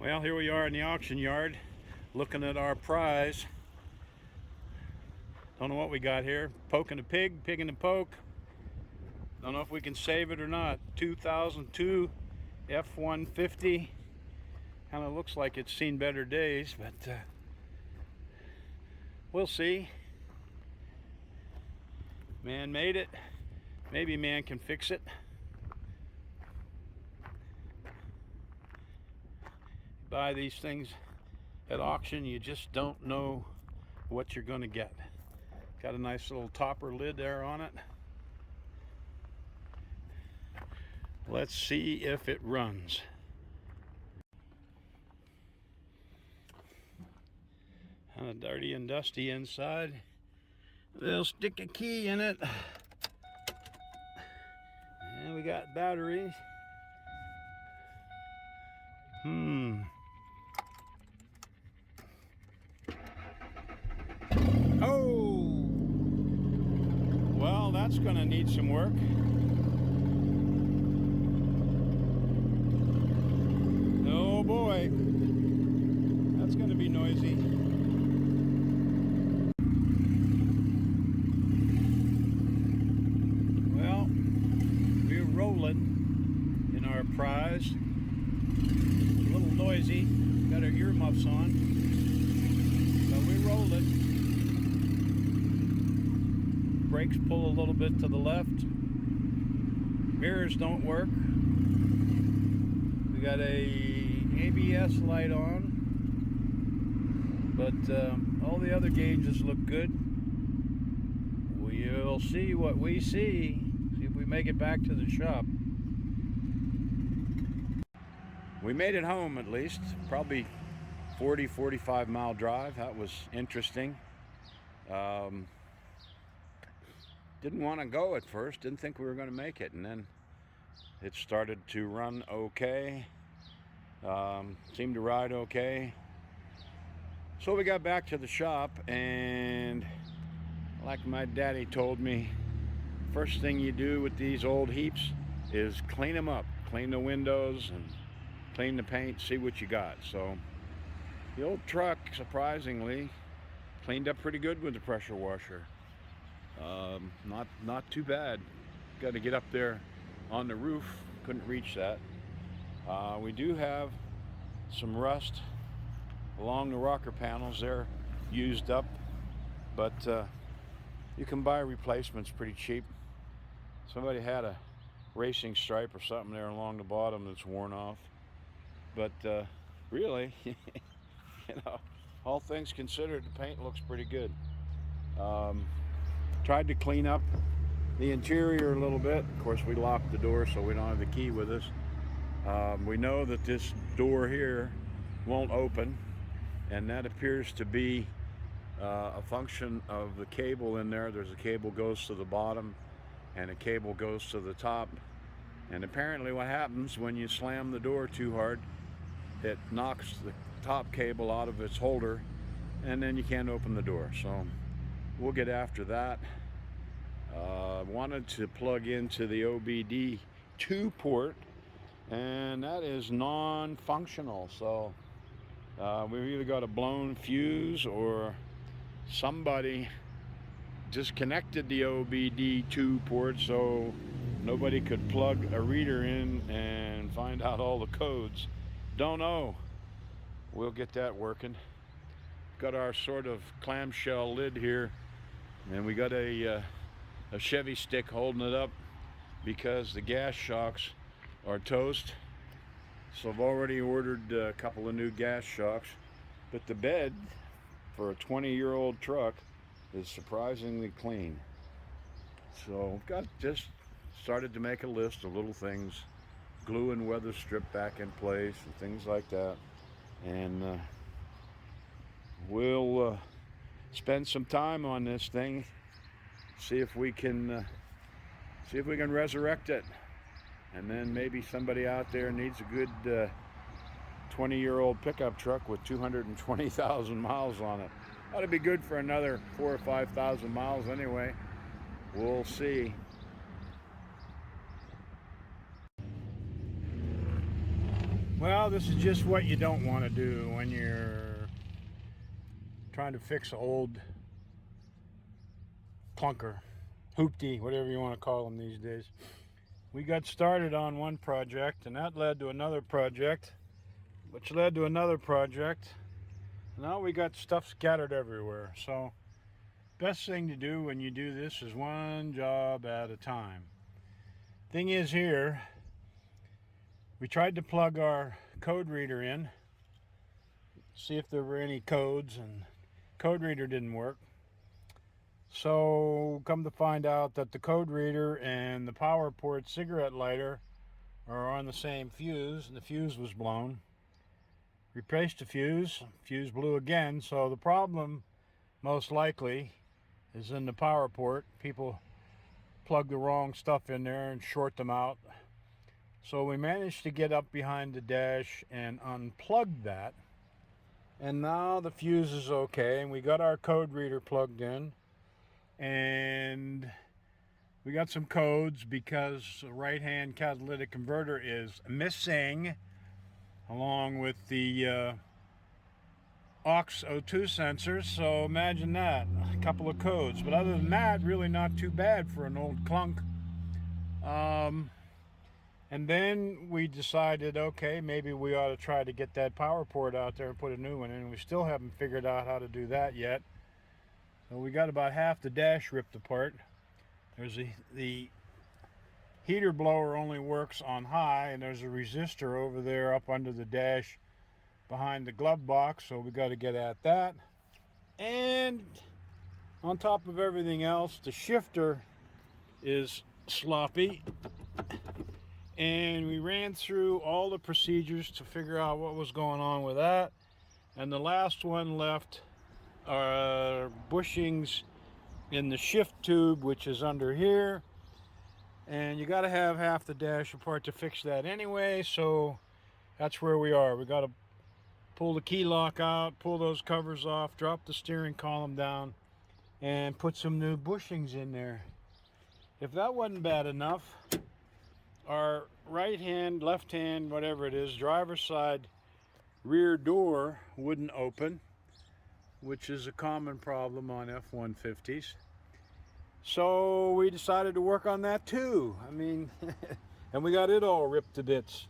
Well, here we are in the auction yard looking at our prize. Don't know what we got here. Poking a pig, pig in the poke. Don't know if we can save it or not. 2002 F150. Kind of looks like it's seen better days, but we'll see. Man made it. Maybe man can fix it. Buy these things at auction, you just don't know what you're going to get. Got a nice little topper lid there on it. Let's see if it runs. Kind of dirty and dusty inside. We'll stick a key in it. And we got batteries. Oh! Well, that's going to need some work. Oh boy. That's going to be noisy. Well, we're rolling in our prize. A little noisy. Got our earmuffs on. But we're rolling. Brakes pull a little bit to the left. Mirrors don't work. We got a ABS light on, but all the other gauges look good. We'll see what we see. See if we make it back to the shop. We made it home at least. Probably 40-45 mile drive. That was interesting. Didn't want to go at first, didn't think we were going to make it, and then it started to run okay, seemed to ride okay. So we got back to the shop, and like my daddy told me, first thing you do with these old heaps is clean them up, clean the windows and clean the paint, see what you got. So the old truck, surprisingly, cleaned up pretty good with the pressure washer. Not too bad. Got to get up there on the roof, couldn't reach that. We do have some rust along the rocker panels. They're used up, but you can buy replacements pretty cheap. Somebody had a racing stripe or something there along the bottom that's worn off, but really, you know, all things considered, the paint looks pretty good. Tried to clean up the interior a little bit. Of course, we locked the door so we don't have the key with us. We know that this door here won't open, and that appears to be a function of the cable in there. There's a cable goes to the bottom and a cable goes to the top, and apparently what happens when you slam the door too hard, it knocks the top cable out of its holder, and then you can't open the door. So we'll get after that. Wanted to plug into the OBD2 port, and that is non-functional. So we've either got a blown fuse or somebody disconnected the OBD2 port so nobody could plug a reader in and find out all the codes. Don't know. We'll get that working. Got our sort of clamshell lid here, and we got a Chevy stick holding it up because the gas shocks are toast. So I've already ordered a couple of new gas shocks, but the bed for a 20-year-old truck is surprisingly clean. So I've got just started to make a list of little things, glue and weather strip back in place and things like that, and we'll spend some time on this thing, see if we can resurrect it, and then maybe somebody out there needs a good 20-year-old pickup truck with 220,000 miles on it. Ought to be good for another 4,000 or 5,000 miles anyway. We'll see. Well, this is just what you don't want to do when you're trying to fix an old clunker, hoopty, whatever you want to call them these days. We got started on one project, and that led to another project, which led to another project. Now we got stuff scattered everywhere. So best thing to do when you do this is one job at a time. Thing is, here we tried to plug our code reader in, see if there were any codes, and code reader didn't work. So come to find out that the code reader and the power port cigarette lighter are on the same fuse, and the fuse was blown. Replaced the fuse blew again. So the problem most likely is in the power port. People plug the wrong stuff in there and short them out. So we managed to get up behind the dash and unplug that, and now the fuse is okay, and we got our code reader plugged in, and we got some codes because the right-hand catalytic converter is missing, along with the aux O2 sensors. So imagine that, a couple of codes. But other than that, really not too bad for an old clunk. And then we decided, okay, maybe we ought to try to get that power port out there and put a new one in. We still haven't figured out how to do that yet. So we got about half the dash ripped apart. There's the heater blower only works on high, and there's a resistor over there up under the dash behind the glove box, so we got to get at that. And on top of everything else, the shifter is sloppy, and we ran through all the procedures to figure out what was going on with that. And the last one left are bushings in the shift tube, which is under here, and you got to have half the dash apart to fix that anyway. So that's where we are. We got to pull the key lock out, pull those covers off, drop the steering column down, and put some new bushings in there. If that wasn't bad enough, our right hand, left hand, whatever it is, driver's side rear door wouldn't open, which is a common problem on F150s. So we decided to work on that too. I mean, and we got it all ripped to bits.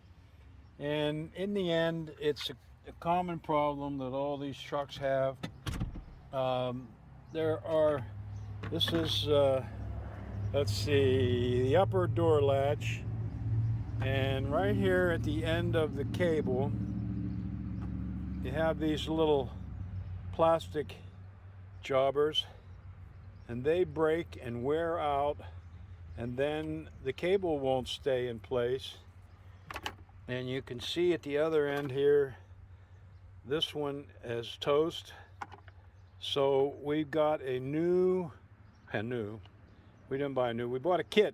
And in the end, it's a common problem that all these trucks have. This is, let's see, the upper door latch. And right here at the end of the cable, you have these little plastic jobbers, and they break and wear out, and then the cable won't stay in place. And you can see at the other end here, this one is toast. So we got we didn't buy a new, we bought a kit.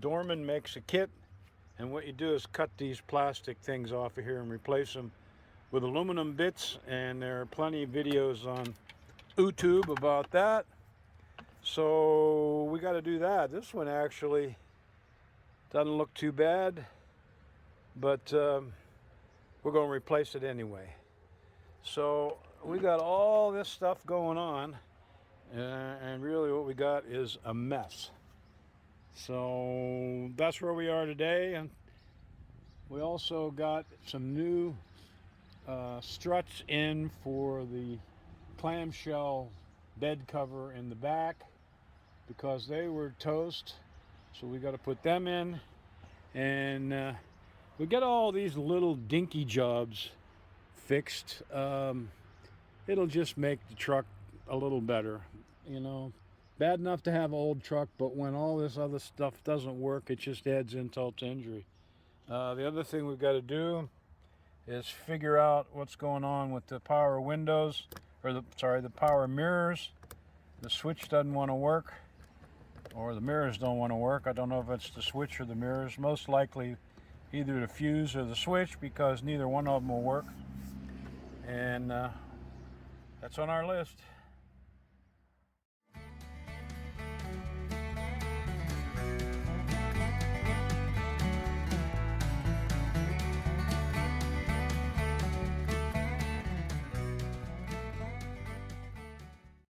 Dorman makes a kit, and what you do is cut these plastic things off of here and replace them with aluminum bits, and there are plenty of videos on YouTube about that. So we got to do that. This one actually doesn't look too bad, but we're going to replace it anyway. So we got all this stuff going on, and really what we got is a mess. So that's where we are today. And we also got some new struts in for the clamshell bed cover in the back, because they were toast. So we got to put them in, and we get all these little dinky jobs fixed. It'll just make the truck a little better, you know. Bad enough to have an old truck, but when all this other stuff doesn't work, it just adds insult to injury. The other thing we've got to do is figure out what's going on with the power windows, or the power mirrors. The switch doesn't want to work, or the mirrors don't want to work. I don't know if it's the switch or the mirrors. Most likely either the fuse or the switch, because neither one of them will work. And that's on our list.